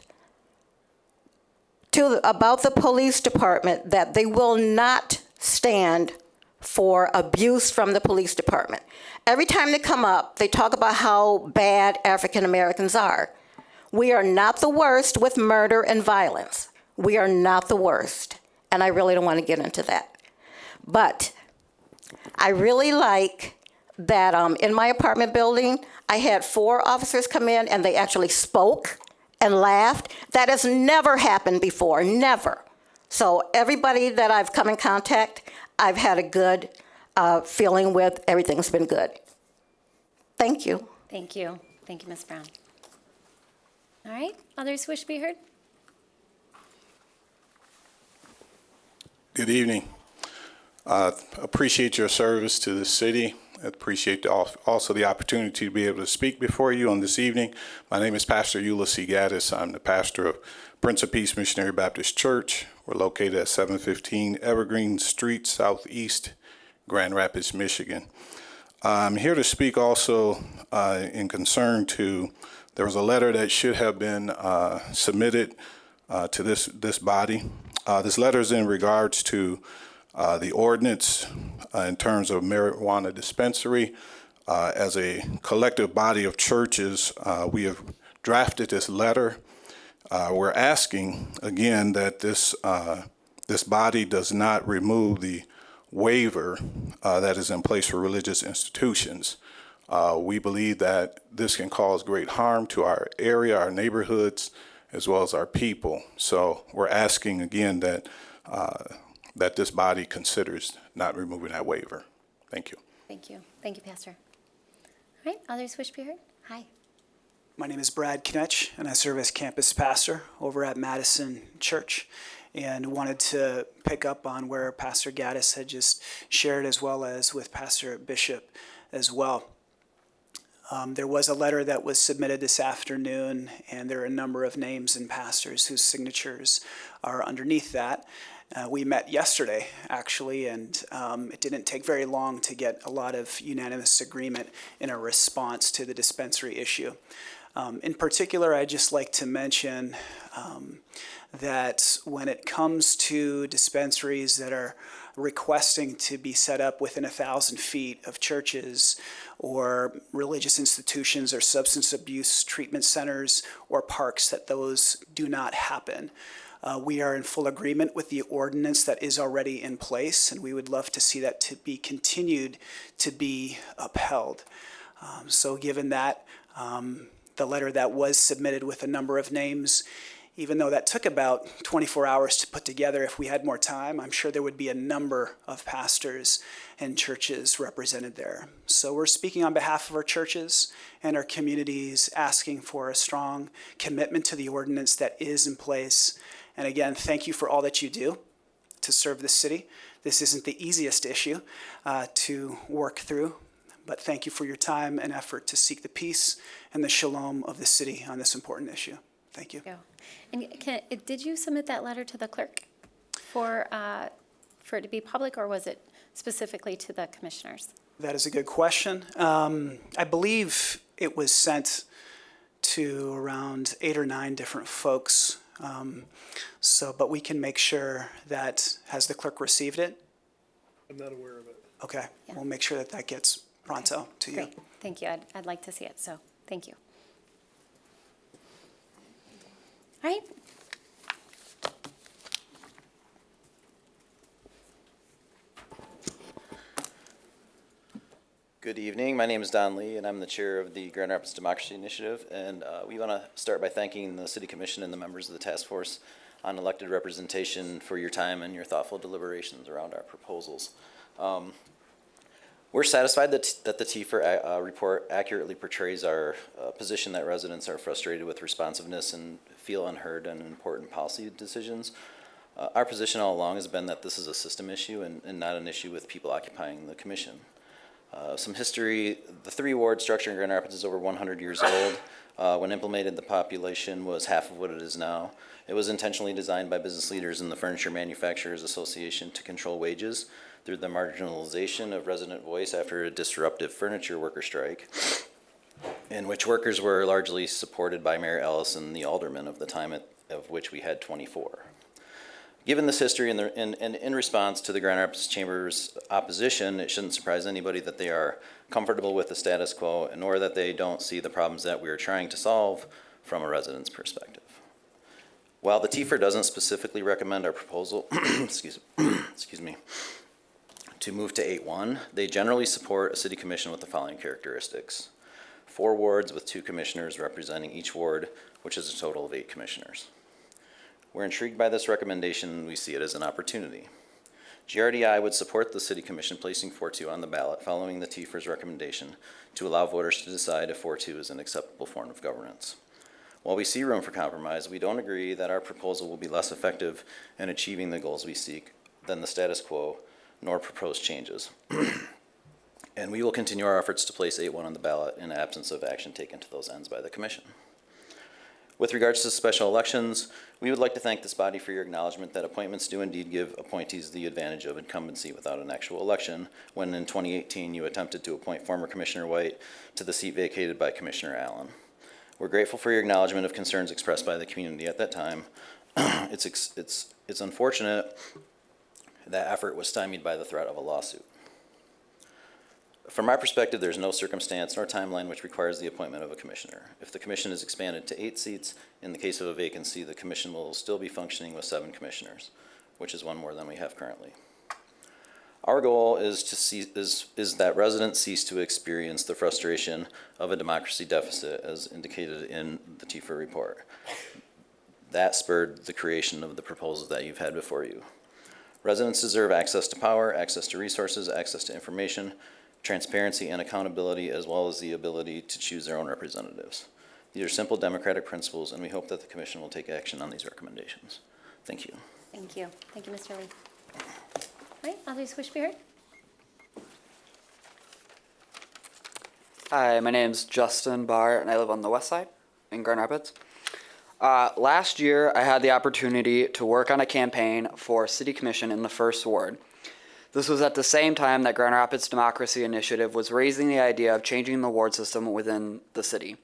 the police department that they will not stand for abuse from the police department. Every time they come up, they talk about how bad African Americans are. We are not the worst with murder and violence. We are not the worst. And I really don't want to get into that. But I really like that in my apartment building, I had 4 officers come in and they actually spoke and laughed. That has never happened before, never. So everybody that I've come in contact, I've had a good feeling with. Everything's been good. Thank you. Thank you. Thank you, Ms. Brown. All right, others wish to be heard? Good evening. Appreciate your service to the city. I appreciate also the opportunity to be able to speak before you on this evening. My name is Pastor Ulysses Gaddis. I'm the pastor of Prince of Peace Missionary Baptist Church. We're located at 715 Evergreen Street, Southeast, Grand Rapids, Michigan. I'm here to speak also in concern to, there was a letter that should have been submitted to this body. This letter is in regards to the ordinance in terms of marijuana dispensary. As a collective body of churches, we have drafted this letter. We're asking, again, that this body does not remove the waiver that is in place for religious institutions. We believe that this can cause great harm to our area, our neighborhoods, as well as our people. So we're asking again that that this body considers not removing that waiver. Thank you. Thank you. Thank you, Pastor. All right, others wish to be heard? Hi. My name is Brad Knetch, and I serve as campus pastor over at Madison Church, and wanted to pick up on where Pastor Gaddis had just shared, as well as with Pastor Bishop as well. There was a letter that was submitted this afternoon, and there are a number of names and pastors whose signatures are underneath that. We met yesterday, actually, and it didn't take very long to get a lot of unanimous agreement in a response to the dispensary issue. In particular, I'd just like to mention that when it comes to dispensaries that are requesting to be set up within 1,000 feet of churches or religious institutions or substance abuse treatment centers or parks, that those do not happen. We are in full agreement with the ordinance that is already in place, and we would love to see that to be continued to be upheld. So given that, the letter that was submitted with a number of names, even though that took about 24 hours to put together, if we had more time, I'm sure there would be a number of pastors and churches represented there. So we're speaking on behalf of our churches and our communities, asking for a strong commitment to the ordinance that is in place. And again, thank you for all that you do to serve the city. This isn't the easiest issue to work through, but thank you for your time and effort to seek the peace and the shalom of the city on this important issue. Thank you. And did you submit that letter to the clerk for it to be public, or was it specifically to the commissioners? That is a good question. I believe it was sent to around 8 or 9 different folks. But we can make sure that, has the clerk received it? I'm not aware of it. Okay, we'll make sure that that gets pronto to you. Great, thank you. I'd like to see it, so thank you. All right. Good evening. My name is Don Lee, and I'm the chair of the Grand Rapids Democracy Initiative. And we want to start by thanking the City Commission and the members of the task force on elected representation for your time and your thoughtful deliberations around our proposals. We're satisfied that the TIFR report accurately portrays our position that residents are frustrated with responsiveness and feel unheard in important policy decisions. Our position all along has been that this is a system issue and not an issue with people occupying the commission. Some history, the 3-ward structure in Grand Rapids is over 100 years old. When implemented, the population was half of what it is now. It was intentionally designed by business leaders in the Furniture Manufacturers Association to control wages through the marginalization of resident voice after a disruptive furniture worker strike, in which workers were largely supported by Mayor Ellis and the aldermen of the time of which we had 24. Given this history and in response to the Grand Rapids Chamber's opposition, it shouldn't surprise anybody that they are comfortable with the status quo, nor that they don't see the problems that we are trying to solve from a resident's perspective. While the TIFR doesn't specifically recommend our proposal, excuse me, to move to 8-1, they generally support a city commission with the following characteristics: 4 wards with 2 commissioners representing each ward, which is a total of 8 commissioners. We're intrigued by this recommendation, and we see it as an opportunity. GRDI would support the City Commission placing 4-2 on the ballot following the TIFR's recommendation to allow voters to decide if 4-2 is an acceptable form of governance. While we see room for compromise, we don't agree that our proposal will be less effective in achieving the goals we seek than the status quo, nor proposed changes. And we will continue our efforts to place 8-1 on the ballot in absence of action taken to those ends by the Commission. With regards to special elections, we would like to thank this body for your acknowledgement that appointments do indeed give appointees the advantage of incumbency without an actual election, when in 2018 you attempted to appoint former Commissioner White to the seat vacated by Commissioner Allen. We're grateful for your acknowledgement of concerns expressed by the community at that time. It's unfortunate that effort was stymied by the threat of a lawsuit. From my perspective, there's no circumstance nor timeline which requires the appointment of a commissioner. If the commission is expanded to 8 seats, in the case of a vacancy, the commission will still be functioning with 7 commissioners, which is 1 more than we have currently. Our goal is that residents cease to experience the frustration of a democracy deficit as indicated in the TIFR report. That spurred the creation of the proposals that you've had before you. Residents deserve access to power, access to resources, access to information, transparency and accountability, as well as the ability to choose their own representatives. These are simple democratic principles, and we hope that the Commission will take action on these recommendations. Thank you. Thank you. Thank you, Mr. Lee. All right, others wish to be heard? Hi, my name's Justin Barr, and I live on the west side in Grand Rapids. Last year, I had the opportunity to work on a campaign for City Commission in the 1st Ward. This was at the same time that Grand Rapids Democracy Initiative was raising the idea of changing the ward system within the city.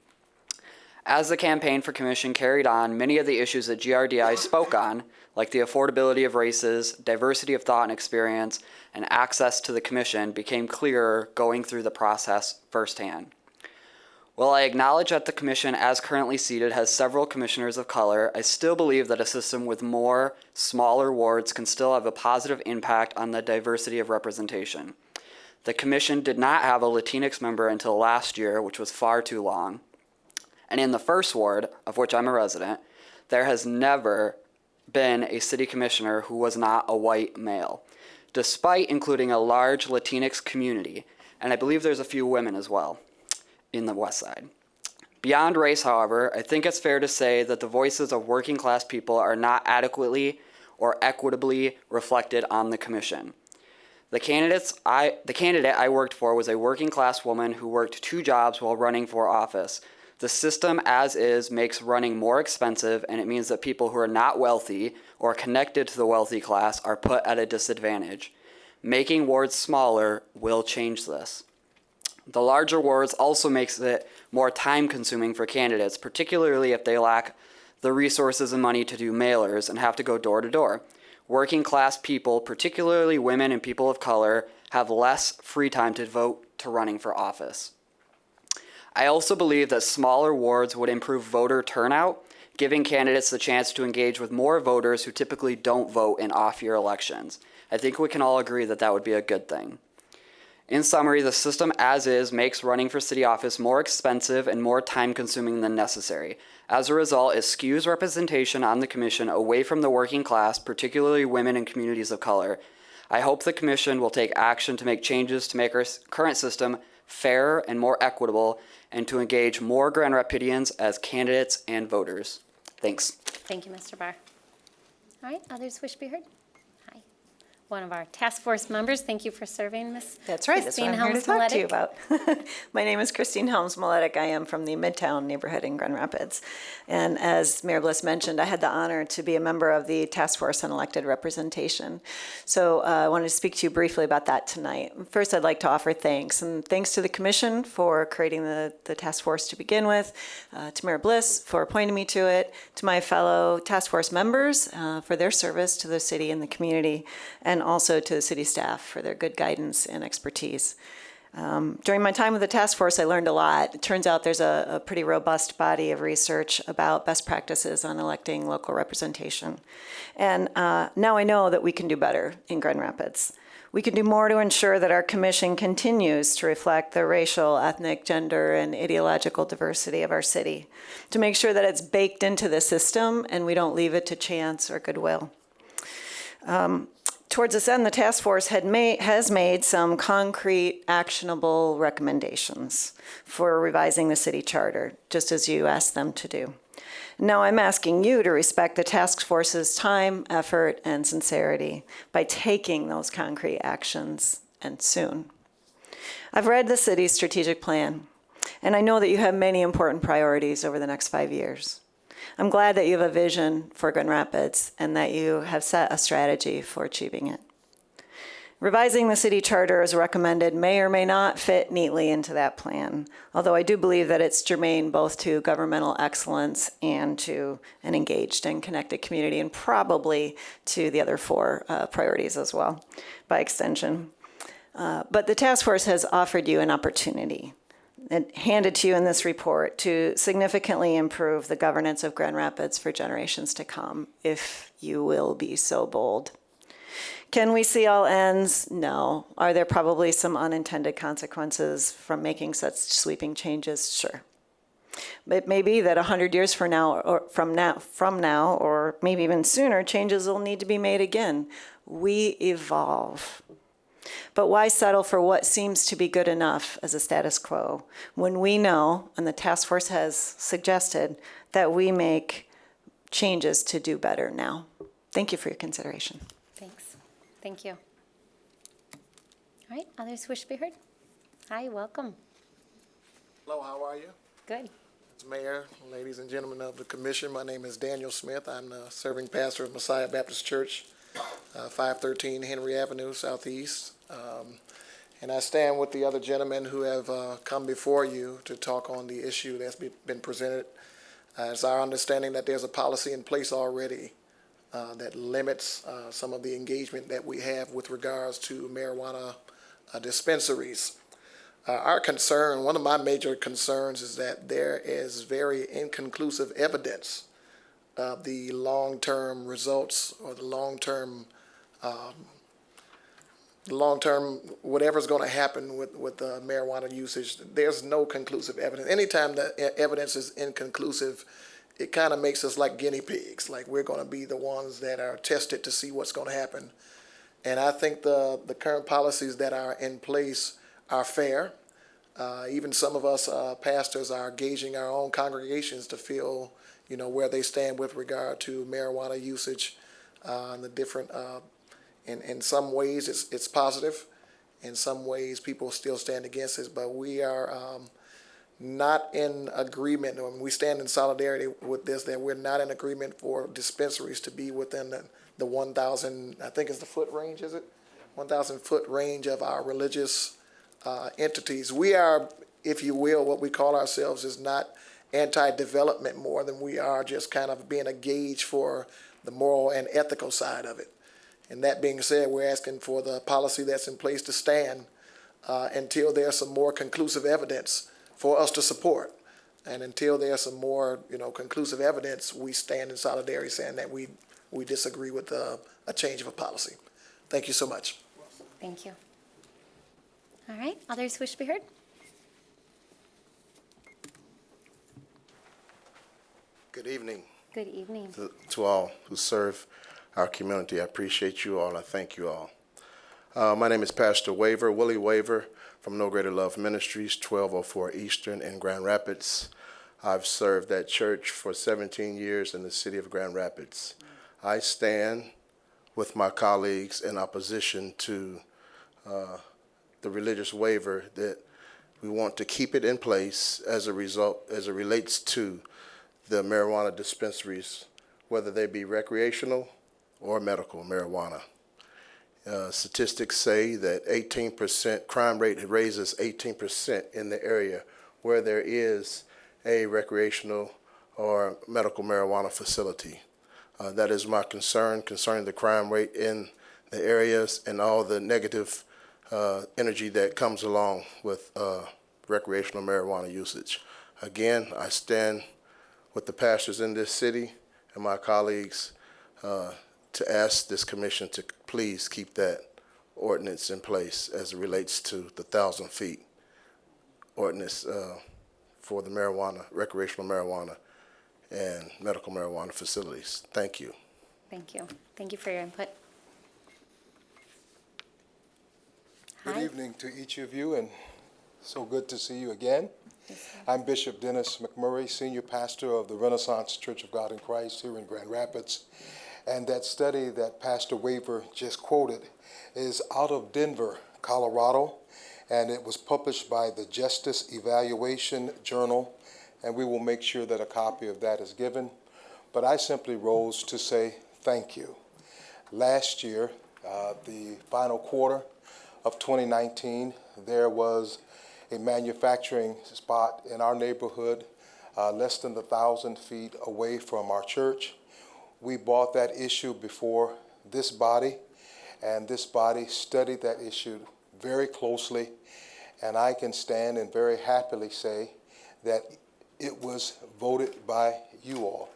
As the campaign for commission carried on, many of the issues that GRDI spoke on, like the affordability of races, diversity of thought and experience, and access to the commission, became clearer going through the process firsthand. While I acknowledge that the commission as currently seated has several commissioners of color, I still believe that a system with more smaller wards can still have a positive impact on the diversity of representation. The commission did not have a Latinx member until last year, which was far too long. And in the 1st Ward, of which I'm a resident, there has never been a city commissioner who was not a white male, despite including a large Latinx community, and I believe there's a few women as well in the west side. Beyond race, however, I think it's fair to say that the voices of working class people are not adequately or equitably reflected on the commission. The candidate I worked for was a working class woman who worked 2 jobs while running for office. The system as is makes running more expensive, and it means that people who are not wealthy or connected to the wealthy class are put at a disadvantage. Making wards smaller will change this. The larger wards also makes it more time-consuming for candidates, particularly if they lack the resources and money to do mailers and have to go door to door. Working class people, particularly women and people of color, have less free time to devote to running for office. I also believe that smaller wards would improve voter turnout, giving candidates the chance to engage with more voters who typically don't vote in off-year elections. I think we can all agree that that would be a good thing. In summary, the system as is makes running for city office more expensive and more time-consuming than necessary. As a result, it skews representation on the commission away from the working class, particularly women and communities of color. I hope the commission will take action to make changes to make our current system fairer and more equitable, and to engage more Grand Rapidians as candidates and voters. Thanks. Thank you, Mr. Barr. All right, others wish to be heard? Hi. One of our task force members, thank you for serving, Ms. That's right, that's what Christine I'm here to talk to you Helms-Miletic. about. My name is Christine Helms-Miletic. I am from the Midtown neighborhood in Grand Rapids. And as Mayor Bliss mentioned, I had the honor to be a member of the Task Force on Elected Representation. So I wanted to speak to you briefly about that tonight. First, I'd like to offer thanks, and thanks to the Commission for creating the task force to begin with, to Mayor Bliss for appointing me to it, to my fellow task force members for their service to the city and the community, and also to the city staff for their good guidance and expertise. During my time with the task force, I learned a lot. It turns out there's a pretty robust body of research about best practices on electing local representation. And now I know that we can do better in Grand Rapids. We can do more to ensure that our commission continues to reflect the racial, ethnic, gender, and ideological diversity of our city, to make sure that it's baked into the system and we don't leave it to chance or goodwill. Towards this end, the task force has made some concrete, actionable recommendations for revising the city charter, just as you asked them to do. Now I'm asking you to respect the task force's time, effort, and sincerity by taking those concrete actions, and soon. I've read the city's strategic plan, and I know that you have many important priorities over the next 5 years. I'm glad that you have a vision for Grand Rapids and that you have set a strategy for achieving it. Revising the city charter as recommended may or may not fit neatly into that plan, although I do believe that it's germane both to governmental excellence and to an engaged and connected community, and probably to the other four priorities as well, by extension. But the task force has offered you an opportunity, and handed to you in this report, to significantly improve the governance of Grand Rapids for generations to come, if you will be so bold. Can we see all ends? No. Are there probably some unintended consequences from making such sweeping changes? Sure. It may be that 100 years from now, or maybe even sooner, changes will need to be made again. We evolve. But why settle for what seems to be good enough as a status quo when we know, and the task force has suggested, that we make changes to do better now? Thank you for your consideration. Thanks. Thank you. All right, others wish to be heard? Hi, welcome. Hello, how are you? Good. As Mayor, ladies and gentlemen of the commission, my name is Daniel Smith. I'm the serving pastor of Messiah Baptist Church, 513 Henry Avenue, Southeast. And I stand with the other gentlemen who have come before you to talk on the issue that's been presented. It's our understanding that there's a policy in place already that limits some of the engagement that we have with regards to marijuana dispensaries. Our concern, one of my major concerns, is that there is very inconclusive evidence of the long-term results or the long-term whatever's going to happen with marijuana usage. There's no conclusive evidence. Anytime the evidence is inconclusive, it kind of makes us like guinea pigs, like we're going to be the ones that are tested to see what's going to happen. And I think the current policies that are in place are fair. Even some of us pastors are gauging our own congregations to feel, where they stand with regard to marijuana usage and the different. In some ways, it's positive. In some ways, people still stand against it. But we are not in agreement. We stand in solidarity with this, that we're not in agreement for dispensaries to be within the 1,000, I think it's the foot range, is it? 1,000 foot range of our religious entities. We are, if you will, what we call ourselves is not anti-development more than we are just kind of being a gauge for the moral and ethical side of it. And that being said, we're asking for the policy that's in place to stand until there's some more conclusive evidence for us to support. And until there's some more, conclusive evidence, we stand in solidarity saying that we disagree with a change of a policy. Thank you so much. Thank you. All right, others who wish to be heard? Good evening Good evening. to all who serve our community. I appreciate you all. I thank you all. My name is Pastor Waver, Willie Waver, from No Greater Love Ministries, 1204 Eastern in Grand Rapids. I've served that church for 17 years in the city of Grand Rapids. I stand with my colleagues in opposition to the religious waiver that we want to keep it in place as it relates to the marijuana dispensaries, whether they be recreational or medical marijuana. Statistics say that 18% crime rate raises 18% in the area where there is a recreational or medical marijuana facility. That is my concern concerning the crime rate in the areas and all the negative energy that comes along with recreational marijuana usage. Again, I stand with the pastors in this city and my colleagues to ask this commission to please keep that ordinance in place as it relates to the 1,000 feet ordinance for the marijuana, recreational marijuana and medical marijuana facilities. Thank you. Thank you. Thank you for your input. Good Hi. evening to each of you, and so good to see you again. I'm Bishop Dennis McMurray, Senior Pastor of the Renaissance Church of God in Christ here in Grand Rapids. And that study that Pastor Waver just quoted is out of Denver, Colorado, and it was published by the Justice Evaluation Journal, and we will make sure that a copy of that is given. But I simply rose to say thank you. Last year, the final quarter of 2019, there was a manufacturing spot in our neighborhood, less than 1,000 feet away from our church. We brought that issue before this body, and this body studied that issue very closely, and I can stand and very happily say that it was voted by you all,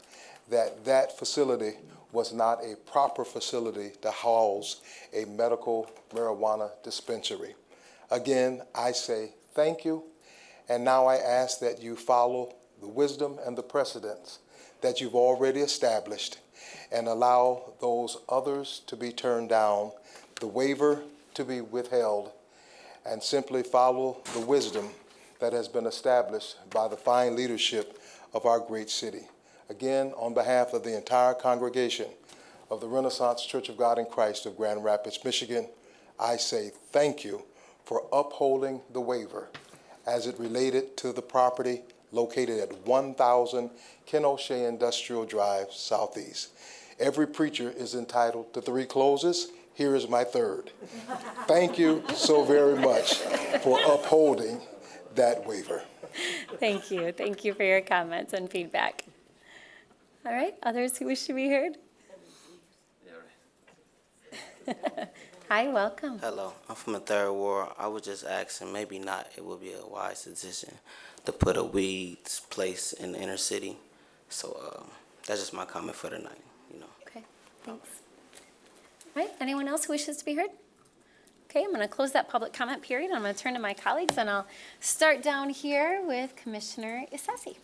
that that facility was not a proper facility to house a medical marijuana dispensary. Again, I say thank you, and now I ask that you follow the wisdom and the precedents that you've already established and allow those others to be turned down, the waiver to be withheld, and simply follow the wisdom that has been established by the fine leadership of our great city. Again, on behalf of the entire congregation of the Renaissance Church of God in Christ of Grand Rapids, Michigan, I say thank you for upholding the waiver as it related to the property located at 1,000 Ken O'Shea Industrial Drive, Southeast. Every preacher is entitled to 3 closes. Here is my 3rd. Thank you so very much for upholding that waiver. Thank you. Thank you for your comments and feedback. All right, others who wish to be heard? Hi, welcome. Hello, I'm from the 3rd Ward. I was just asking, maybe not, it would be a wise decision to put a weeds place in the inner city. So that's just my comment for tonight, you know. Okay, thanks. All right, anyone else who wishes to be heard? Okay, I'm going to close that public comment period. I'm going to turn to my colleagues, and I'll start down here with Commissioner Isasi.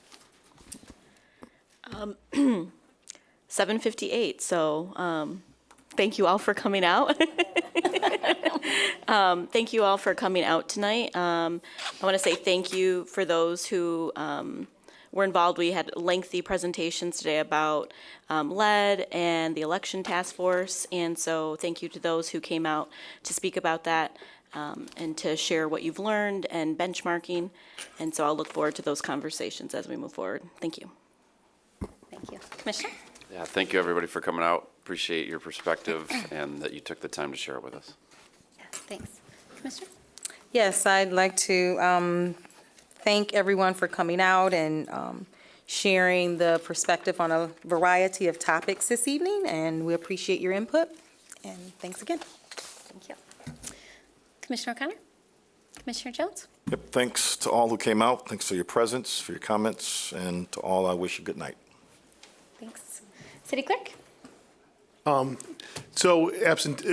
7:58, so thank you all for coming out. Thank you all for coming out tonight. I want to say thank you for those who were involved. We had lengthy presentations today about lead and the election task force, and so thank you to those who came out to speak about that and to share what you've learned and benchmarking, and so I'll look forward to those conversations as we move forward. Thank you. Thank you. Commissioner? Yeah, thank you, everybody, for coming out. Appreciate your perspective and that you took the time to share it with us. Yes, thanks. Commissioner? Yes, I'd like to thank everyone for coming out and sharing the perspective on a variety of topics this evening, and we appreciate your input, and thanks again. Thank you. Commissioner O'Connor? Commissioner Jones? Yep, thanks to all who came out. Thanks for your presence, for your comments, and to all, I wish you good night. Thanks. City Clerk? So absent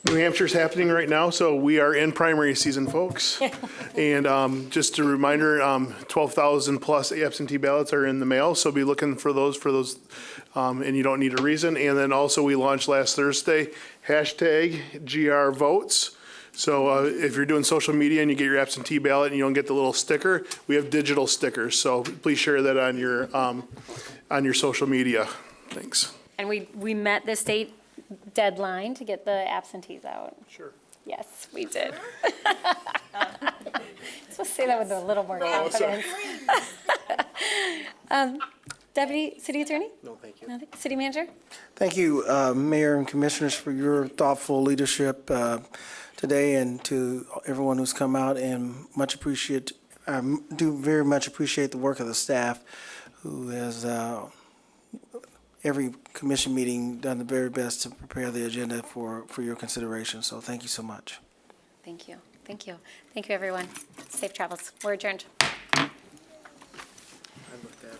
New Hampshire's happening right now, so we are in primary season, folks. And just a reminder, 12,000 plus absentee ballots are in the mail, so be looking for those, and you don't need a reason. And then also, we launched last Thursday, hashtag #GRVotes. So if you're doing social media and you get your absentee ballot and you don't get the little sticker, we have digital stickers. So please share that on your social media. Thanks. And we met the state deadline to get the absentees out. Sure. Yes, we did. Supposed to say that with a little more confidence. Deputy City Attorney? No, thank you. Nothing? City Manager? Thank you, Mayor and Commissioners, for your thoughtful leadership today, and to everyone who's come out, and I do very much appreciate the work of the staff, who has every commission meeting done the very best to prepare the agenda for your consideration. So thank you so much. Thank you. Thank you. Thank you, everyone. Safe travels. We're adjourned. I looked at